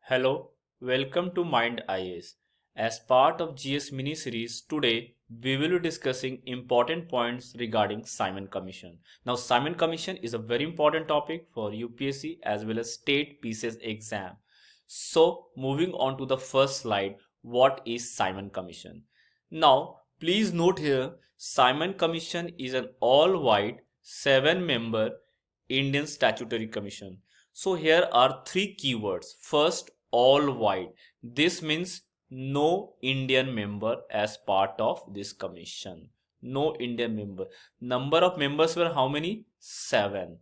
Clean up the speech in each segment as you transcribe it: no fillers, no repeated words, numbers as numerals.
Hello, welcome to Mind IAS. As part of GS mini series, today we will be discussing important points regarding Simon Commission. Now, Simon Commission is a very important topic for UPSC as well as state PCS exam. So, moving on to the first slide, what is Simon Commission? Now, please note here, Simon Commission is an all-white 7-member Indian statutory commission. So here are three keywords. First, all white. This means no Indian member as part of this commission. No Indian member. Number of members were how many? 7.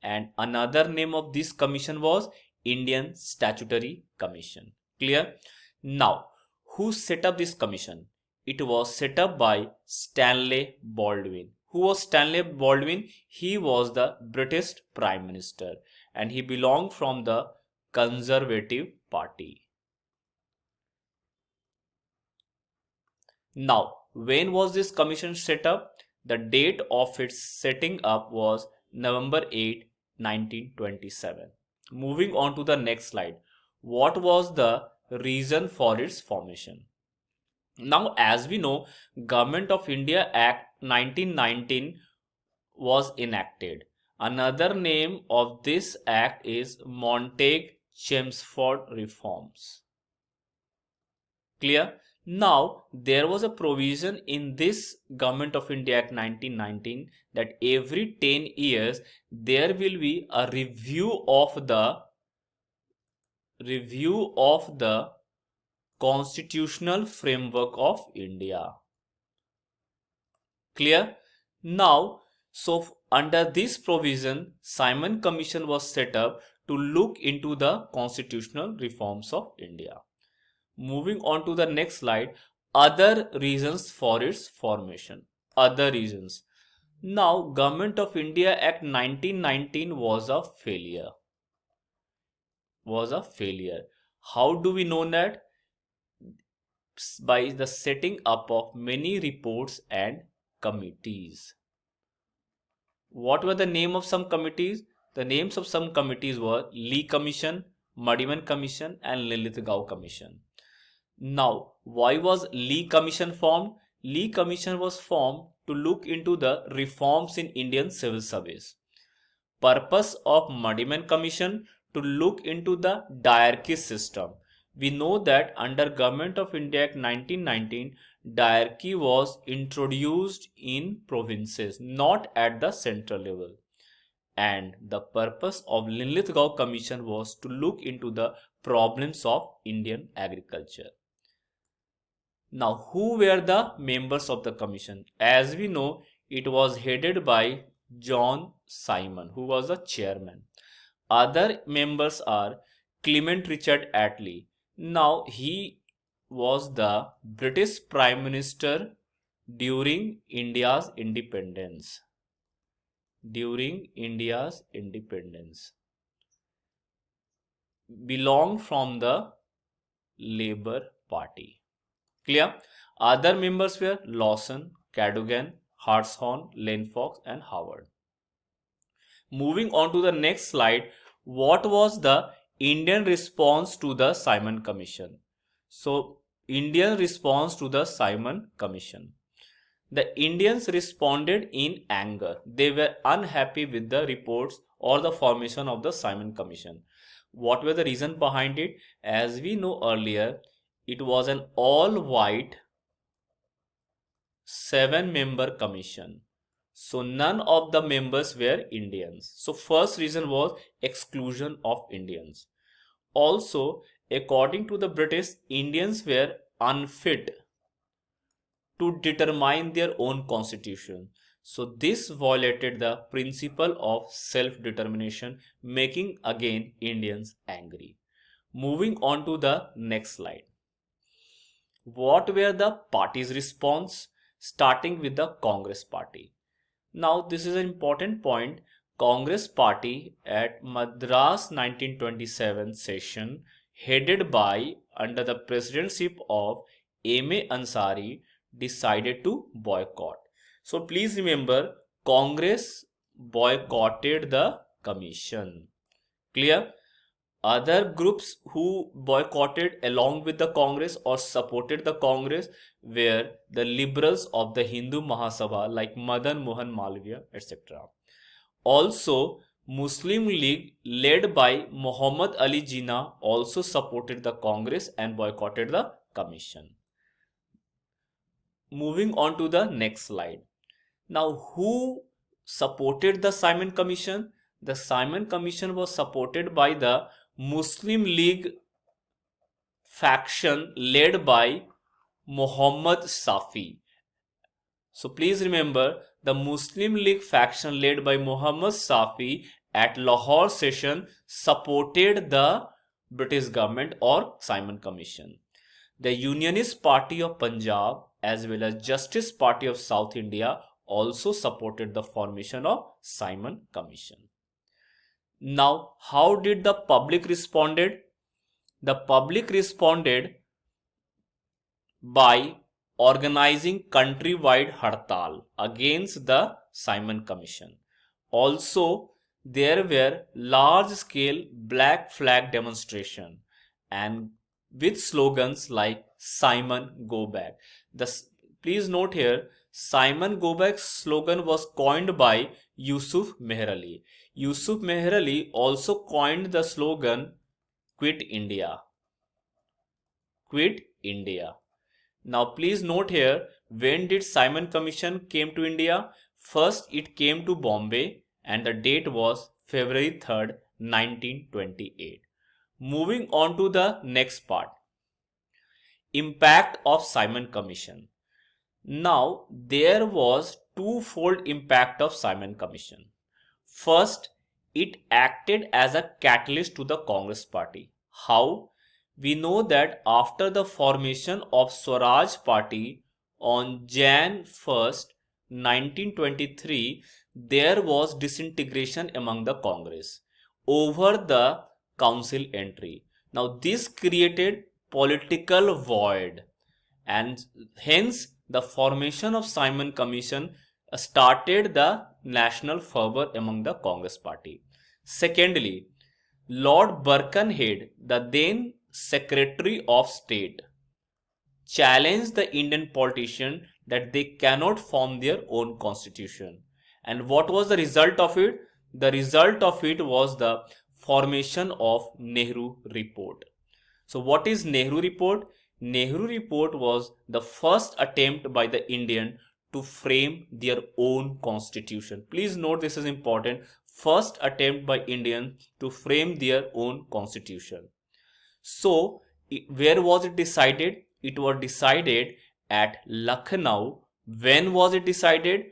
And another name of this commission was Indian Statutory Commission. Clear? Now, who set up this commission? It was set up by Stanley Baldwin. Who was Stanley Baldwin? He was the British Prime Minister and he belonged from the Conservative Party. Now, when was this commission set up? The date of its setting up was November 8, 1927. Moving on to the next slide. What was the reason for its formation? Now, as we know, Government of India Act 1919 was enacted. Another name of this act is Montague-Chelmsford Reforms. Clear? Now, there was a provision in this Government of India Act 1919 that every 10 years there will be a review of the constitutional framework of India. Clear? Now, so under this provision, Simon Commission was set up to look into the constitutional reforms of India. Moving on to the next slide, other reasons for its formation. Other reasons. Now, Government of India Act 1919 was a failure. How do we know that? By the setting up of many reports and committees. What were the name of some committees? The names of some committees were Lee Commission, Madiman Commission and Lilithgau Commission. Now, why was Lee Commission formed? Lee Commission was formed to look into the reforms in Indian civil service. Purpose of Madiman Commission to look into the diarchy system. We know that under Government of India Act 1919, diarchy was introduced in provinces, not at the central level. And the purpose of Linlithgow Commission was to look into the problems of Indian agriculture. Now, who were the members of the commission? As we know, it was headed by John Simon, who was the chairman. Other members are Clement Richard Attlee. Now, he was the British Prime Minister during India's independence. Belonged from the Labour Party. Clear? Other members were Lawson, Cadogan, Hartshorn, Lennox and Howard. Moving on to the next slide, what was the Indian response to the Simon Commission? So, Indian response to the Simon Commission. The Indians responded in anger. They were unhappy with the reports or the formation of the Simon Commission. What were the reasons behind it? As we know earlier, it was an all-white 7-member commission. So none of the members were Indians. So first reason was exclusion of Indians. Also, according to the British, Indians were unfit to determine their own constitution. So this violated the principle of self-determination, making again Indians angry. Moving on to the next slide. What were the party's response? Starting with the Congress Party. Now this is an important point. Congress Party at Madras 1927 session, headed by under the presidency of M.A. Ansari, decided to boycott. So please remember, Congress boycotted the commission. Clear? Other groups who boycotted along with the Congress or supported the Congress were the liberals of the Hindu Mahasabha like Madan Mohan Malviya, etc. Also, Muslim League led by Muhammad Ali Jinnah also supported the Congress and boycotted the commission. Moving on to the next slide. Now, who supported the Simon Commission? The Simon Commission was supported by the Muslim League faction led by Muhammad Safi. So please remember, the Muslim League faction led by Muhammad Safi at Lahore session supported the British government or Simon Commission. The Unionist Party of Punjab as well as Justice Party of South India also supported the formation of Simon Commission. Now, how did the public responded? The public responded by organizing countrywide hartal against the Simon Commission. Also, there were large-scale black flag demonstration and with slogans like Simon Go Back. Please note here, Simon Go Back slogan was coined by Yusuf Meher Ali. Yusuf Meher Ali also coined the slogan Quit India. Quit India. Now please note here, when did Simon Commission came to India? First it came to Bombay and the date was February 3rd, 1928. Moving on to the next part. Impact of Simon Commission. Now there was twofold impact of Simon Commission. First, it acted as a catalyst to the Congress Party. How? We know that after the formation of Swaraj Party on Jan 1st, 1923, there was disintegration among the Congress over the council entry. Now this created political void and hence the formation of Simon Commission started the national fervor among the Congress Party. Secondly, Lord Birkenhead, the then Secretary of State, challenged the Indian politician that they cannot form their own constitution. And what was the result of it? The result of it was the formation of Nehru Report. So what is Nehru Report? Nehru Report was the first attempt by the Indian to frame their own constitution. Please note, this is important. First attempt by Indians to frame their own constitution. So where was it decided? It was decided at Lucknow. When was it decided?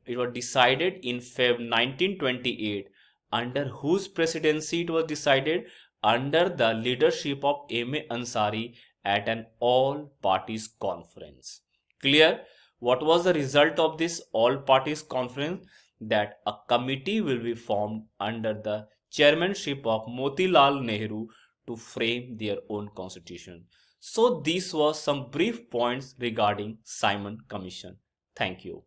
It was decided in Feb 1928. Under whose presidency it was decided? Under the leadership of M.A. Ansari at an all parties conference. Clear? What was the result of this all parties conference? That a committee will be formed under the chairmanship of Motilal Nehru to frame their own constitution. So these were some brief points regarding Simon Commission. Thank you.